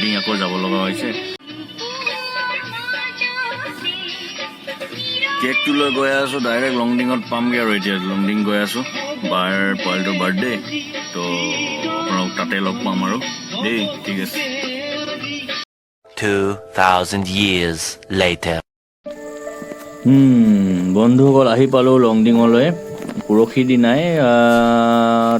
লংডিং আকৌ যাব লগা হৈছে। কেকটো লৈ গৈ আছোঁ, ডাইৰেক্ট লংডিঙত পামগৈ আৰু এতিয়া লংডিং গৈ আছোঁ। বাৰ পোৱালিটোৰ বাৰ্থডে, তো আপোনাক তাতে লগ পাম আৰু দেই। ঠিক আছে। 2000 years later. বন্ধুসকল আহি পালোঁ লংডিঙলৈ। পৰহি দিনাই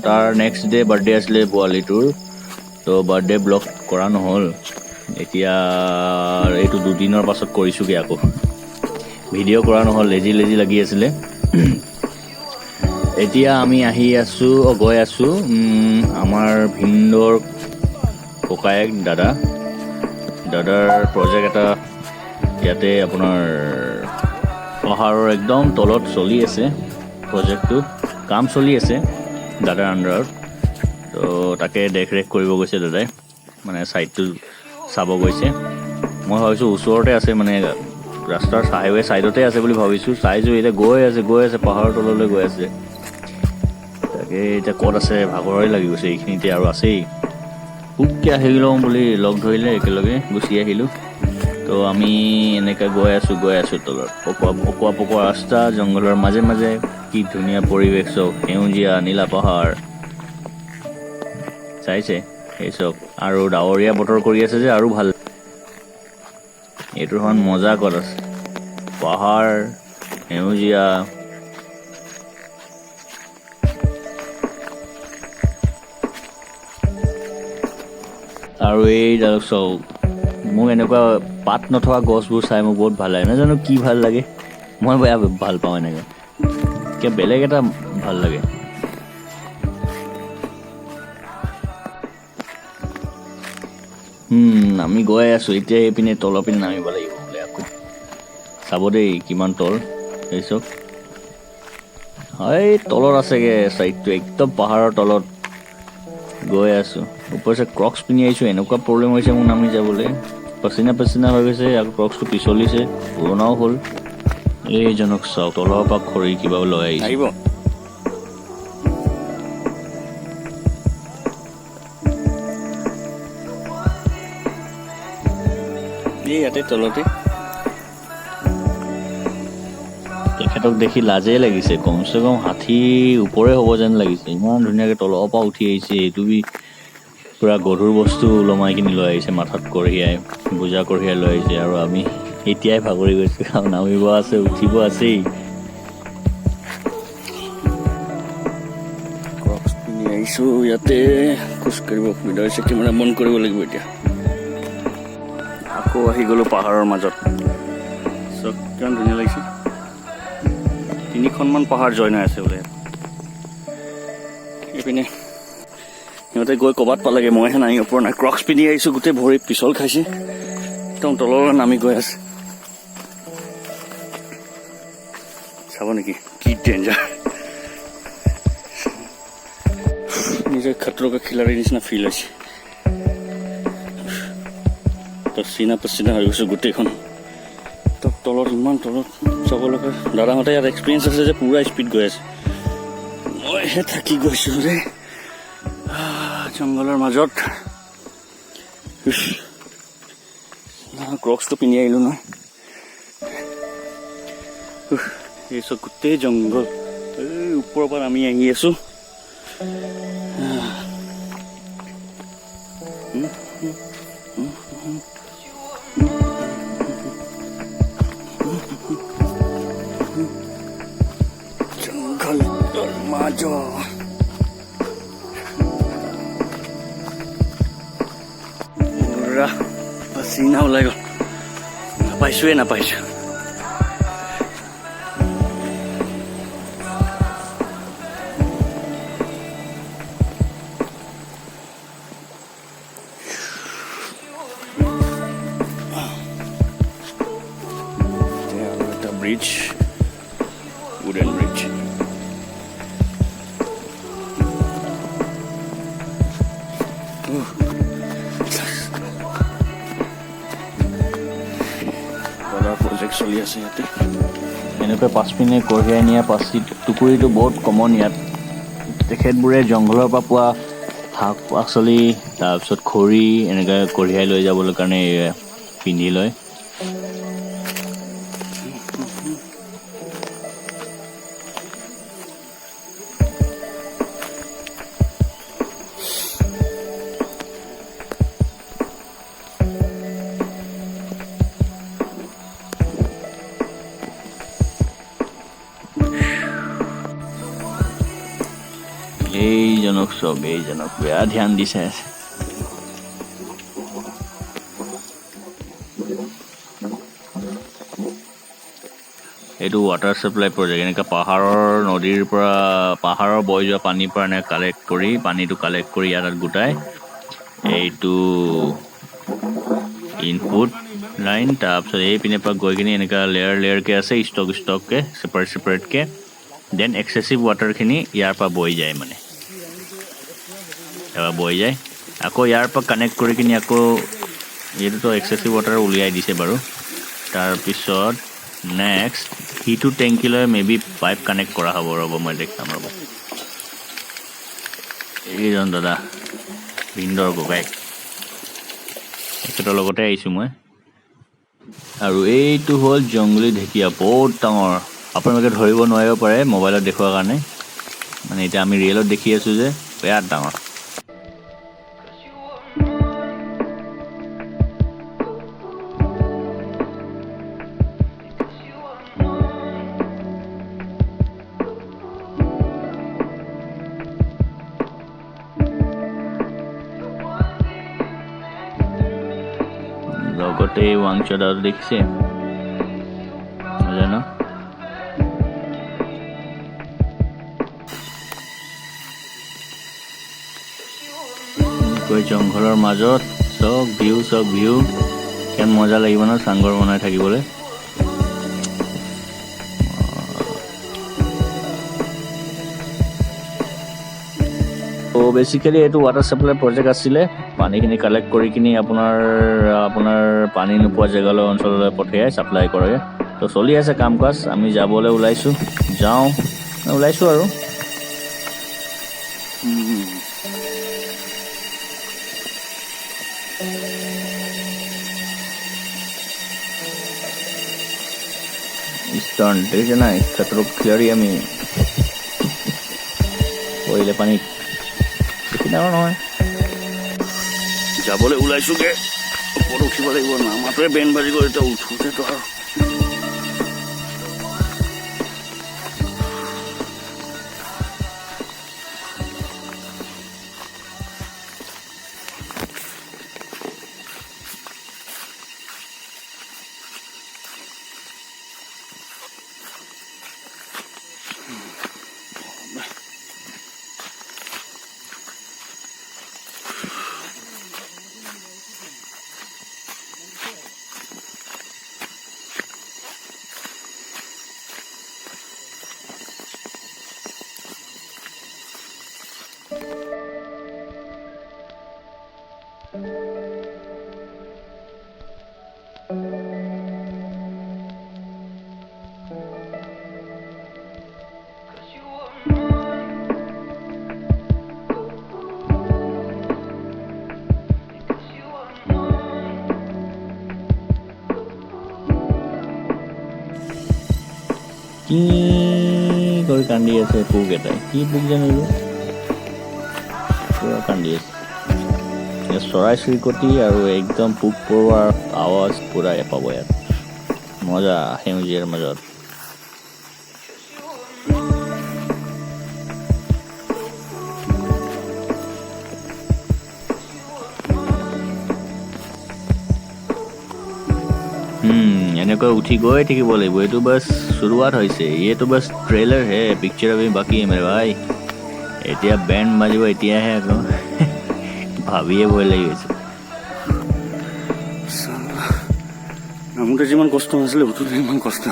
তাৰ নেক্সট ডে বাৰ্থডে আছিলে পোৱালিটোৰ, তো বাৰ্থডে ব্লগ কৰা নহ'ল। এতিয়া এইটো 2 দিনৰ পাছত কৰিছোঁগৈ আকৌ। ভিডিঅ' কৰা নহ'ল, লেজি লাগি আছিলে। এতিয়া আমি গৈ আছোঁ আমাৰ ভিন্দৰ ককায়েক দাদাৰ প্ৰজেক্ট এটা ইয়াতে আপোনাৰ পাহাৰৰ একদম তলত চলি আছে। প্ৰজেক্টটো কাম চলি আছে দাদাৰ আণ্ডাৰত, তো তাকে দেখৰেখ কৰিব গৈছে দাদাই, মানে ছাইডটো চাব গৈছে। মই ভাবিছোঁ ওচৰতে আছে, মানে ৰাস্তাৰ হাইৱে ছাইডতে আছে বুলি ভাবিছোঁ। চাইছোঁ এতিয়া গৈ আছে পাহাৰৰ তললৈ গৈ আছে। তাকে এতিয়া ক'ত আছে ভাগৰে লাগি গৈছে এইখিনিতে, আৰু আছেই। পুককৈ আহি লওঁ বুলি লগ ধৰিলে, একেলগে গুচি আহিলোঁ। তো আমি এনেকৈ গৈ আছোঁ তলত পকোৱা ৰাস্তা, জংঘলৰ মাজে মাজে। কি ধুনীয়া পৰিৱেশ চব, সেউজীয়া নীলা পাহাৰ চাইছে এই চব, আৰু ডাৱৰীয়া বতৰ কৰি আছে যে আৰু ভাল। এইটো এখন মজা ক'ত আছে, পাহাৰ সেউজীয়া। আৰু এইডাল চব মোক এনেকুৱা পাত নথকা গছবোৰ চাই মোক বহুত ভাল লাগে। নাজানো কি ভাল লাগে, মই বেয়া ভাল পাওঁ এনেকৈ, কিবা বেলেগ এটা ভাল লাগে। আমি গৈ আছোঁ এতিয়া। এইপিনে তলৰ পিনে নামিব লাগিব বোলে আকৌ। চাব দেই কিমান তল এই চব। এই তলত আছেগৈ ছাইডটো, একদম পাহাৰৰ তলত গৈ আছোঁ। ওপৰছে ক্ৰক্স পিন্ধি আহিছোঁ, এনেকুৱা প্ৰব্লেম হৈছে মোৰ নামি যাবলৈ। পচিনা হৈ গৈছে, আকৌ ক্ৰক্সটো পিছলিছে, পুৰণাও হ'ল। এইজনক চাওক, তলৰ পৰা খৰি কিবা লৈ আহিব। ইয়াতে তলতে তেখেতক দেখি লাজেই লাগিছে। কমচে কম 60 ওপৰে হ'ব যেন লাগিছে, ইমান ধুনীয়াকৈ তলৰ পৰা উঠি আহিছে। এইটো পূৰা গধুৰ বস্তু ওলমাই কিনি লৈ আহিছে, মাথাত বোজা কঢ়িয়াই লৈ আহিছে। আৰু আমি এতিয়াই ভাগৰি গৈছোঁ, আৰু নামিব আছে, উঠিব আছেই। ক্ৰক্স পিন্ধি আহিছোঁ, ইয়াতে খোজকাঢ়িব অসুবিধা হৈছে, কেমেৰা বন্ধ কৰিব লাগিব এতিয়া। আকৌ আহি গ'লোঁ পাহাৰৰ মাজত। চব কিমান ধুনীয়া লাগিছে। 3খনমান পাহাৰ জইন হৈ আছে বোলে। এইপিনে সিহঁতে গৈ ক'ৰবাত পালেগৈ, মইহে নামিব পৰা নাই। ক্ৰক্স পিন্ধি আহিছোঁ, গোটেই ভৰি পিছল খাইছে, একদম তললৈ নামি গৈ আছে। চাব নেকি কি ডেঞ্জাৰ, নিজৰ খতৰকে খিলাড়ীৰ নিচিনা ফিল হৈছে। পচিনা হৈ গৈছোঁ গোটেইখন। তলত ইমান তলত চাব লগা। দাদাহঁতে ইয়াত এক্সপিৰিয়েঞ্চ আছে যে পুৰা স্পীড গৈ আছে, মইহে থাকি গৈছোঁ ৰে জংঘলৰ মাজত। ক্ৰক্সটো পিন্ধি আহিলোঁ নহয়। এই চব গোটেই জংঘল, এই ওপৰৰ পৰা আমি আহি আছোঁ। জংঘলৰ মাজত পুৰা পচিনা ওলাই গ'ল। নাপাইছোঁ। Bridge, wooden bridge. প্ৰজেক্ট চলি আছে ইয়াতে। এনেকৈ পাছপিনে কঢ়িয়াই নিয়া পাচি টুকুৰিটো বহুত কমন ইয়াত। তেখেতবোৰে জংঘলৰ পৰা পোৱা শাক পাচলি তাৰপিছত খৰি এনেকৈ কঢ়িয়াই লৈ যাবলৈ কাৰণে পিন্ধি লয়। এইজনক বেয়া ধ্যান দিছে। এইটো ৱাটাৰ ছাপ্লাই প্ৰজেক্ট। এনেকৈ নদীৰ পৰা পাহাৰৰ বৈ যোৱা পানীৰ পৰা এনেকৈ পানীটো কালেক্ট কৰি ইয়াত গোটাই এইটো ইনপুট লাইন, তাৰপিছত এইপিনে পৰা গৈ কিনি এনেকুৱা লেয়াৰকৈ আছে, ষ্টককৈ ছেপাৰেটকৈ। দেন এক্সেচিভ ৱাটাৰখিনি ইয়াৰ পৰা বৈ যায়, আকৌ ইয়াৰ পৰা কানেক্ট কৰি কিনি আকৌ এইটোতো এক্সেচিভ ৱাটাৰ উলিয়াই দিছে বাৰু। তাৰপিছত নেক্সট সিটো টেংকিলৈ বি পাইপ কানেক্ট কৰা হ'ব। ৰ'ব মই দেখাম ৰ'ব। এইজন দাদা ভিন্দৰ ককাইক, এখেতৰ লগতে আহিছোঁ মই। আৰু এইটো হ'ল জংগলী ঢেকীয়া, বহুত ডাঙৰ। আপোনালোকে ধৰিব নোৱাৰিব পাৰে মোবাইলত দেখুৱাৰ কাৰণে, এতিয়া আমি ৰিয়েলত দেখি আছোঁ যে বিৰাট ডাঙৰ। লগতে ৱাংচদাও দেখিছে, মজা ন? জংঘলৰ মাজত চব ভিউ কিমান মজা লাগিব ন চাংঘৰ বনাই থাকিবলৈ। বেচিকেলি এইটো ৱাটাৰ ছাপ্লাই প্ৰজেক্ট আছিলে। পানীখিনি কালেক্ট কৰি কিনি আপোনাৰ পানী নোপোৱা জেগালৈ অঞ্চললৈ পঠিয়াই ছাপ্লাই কৰে। তো চলি আছে কাম কাজ। আমি যাবলৈ ওলাইছোঁ আৰু ইষ্টাৰ্ণ দেখিছে নাই, খতৰক খিলাৰি আমি পৰিলে পানীত বেছি ডাঙৰ নহয়। যাবলৈ ওলাইছোগে, ওপৰত উঠিব লাগিব। নামাটোৱে বেণ্ড বাজি গ'ল, এতিয়া উঠোতেতো আৰু কি কৰি কান্দি আছে পোক এটাই, কি পোক জানিব, পুৰা কান্দি আছে। চৰাই চিৰিকটি আৰু একদম পোক পৰুৱাৰ আৱাজ পুৰা পাব ইয়াত। মজা সেউজীয়াৰ মাজত। এনেকৈ উঠি গৈ থাকিব লাগিব। এইটো বাছ শুৰুৱাত হৈছে, এইটো বাছ ট্ৰেইলাৰ হে, পিকচাৰ अभी বাকী মেৰে ভাই। এতিয়া বেণ্ড বাজিব, এতিয়াহে আকৌ ভাবিয়ে ভয় লাগি গৈছে। নামোতে যিমান কষ্ট হৈছিলে উঠোতে ইমান কষ্ট।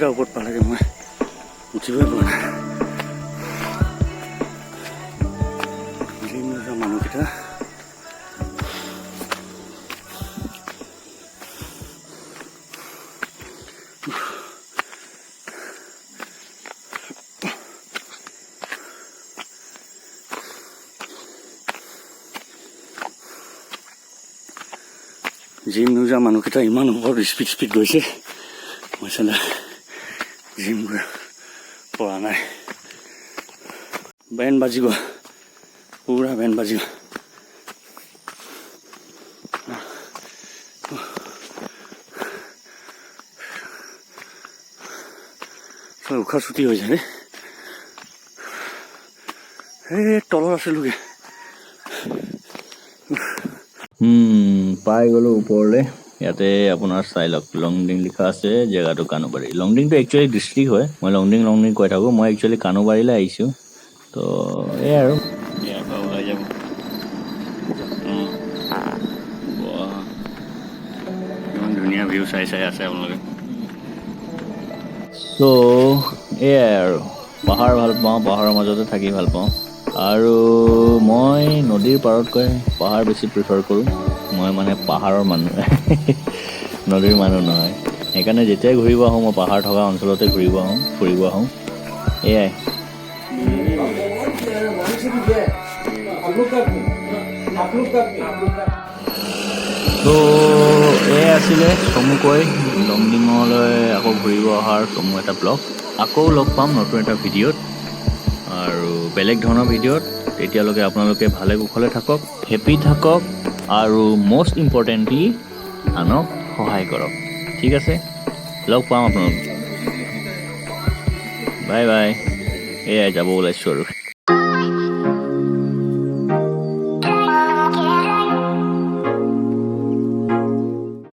মানুহকেইটা ওপৰত পালেগে মই উঠিবই পৰা নাই জিম নোযোৱা মানুহকেইটা জিম নোযোৱা মানুহকেইটা ইমান ওপৰত স্পীড গৈছে মই চালা জিম পৰা নাই বেণ্ড বাজিব পুৰা বেণ্ড বাজিব উশাহ ছুটি হৈ যায় সেই তলত আছিলোগে পাই গ'লো ওপৰলৈ ইয়াতে আপোনাৰ চাই লওক লংডিং লিখা আছে জেগাটো কানুবাৰী লংডিংটো একচুৱেলি ডিষ্ট্ৰিক্ট হয় মই লংডিং কৈ থাকোঁ মই একচুৱেলি কানুবাৰীলৈ আহিছোঁ তো এই আৰু ইয়াৰ পৰা ওলাই যাব ইমান ধুনীয়া ভিউ চাই আছে আপোনালোকে ত' এয়াই আৰু পাহাৰ ভাল পাওঁ পাহাৰৰ মাজতে থাকি ভাল পাওঁ আৰু মই নদীৰ পাৰতকৈ পাহাৰ বেছি প্ৰিফাৰ কৰোঁ মই মানে পাহাৰৰ মানুহ নদীৰ মানুহ নহয় সেইকাৰণে যেতিয়াই ঘূৰিব আহোঁ মই পাহাৰ থকা অঞ্চলতে ফুৰিব আহোঁ এয়াই তো এয়াই আছিলে চমুকৈ লংডিঙলৈ আকৌ ঘূৰিব অহাৰ চমু এটা ব্লগ আকৌ লগ পাম নতুন এটা ভিডিঅ'ত আৰু বেলেগ ধৰণৰ ভিডিঅ'ত তেতিয়ালৈকে আপোনালোকে ভালে কুশলে থাকক হেপী থাকক আৰু মষ্ট ইম্পৰ্টেণ্টলি আনক সহায় কৰক ঠিক আছে লগ পাম আপোনালোক বাই বাই এয়াই যাব ওলাইছোঁ আৰু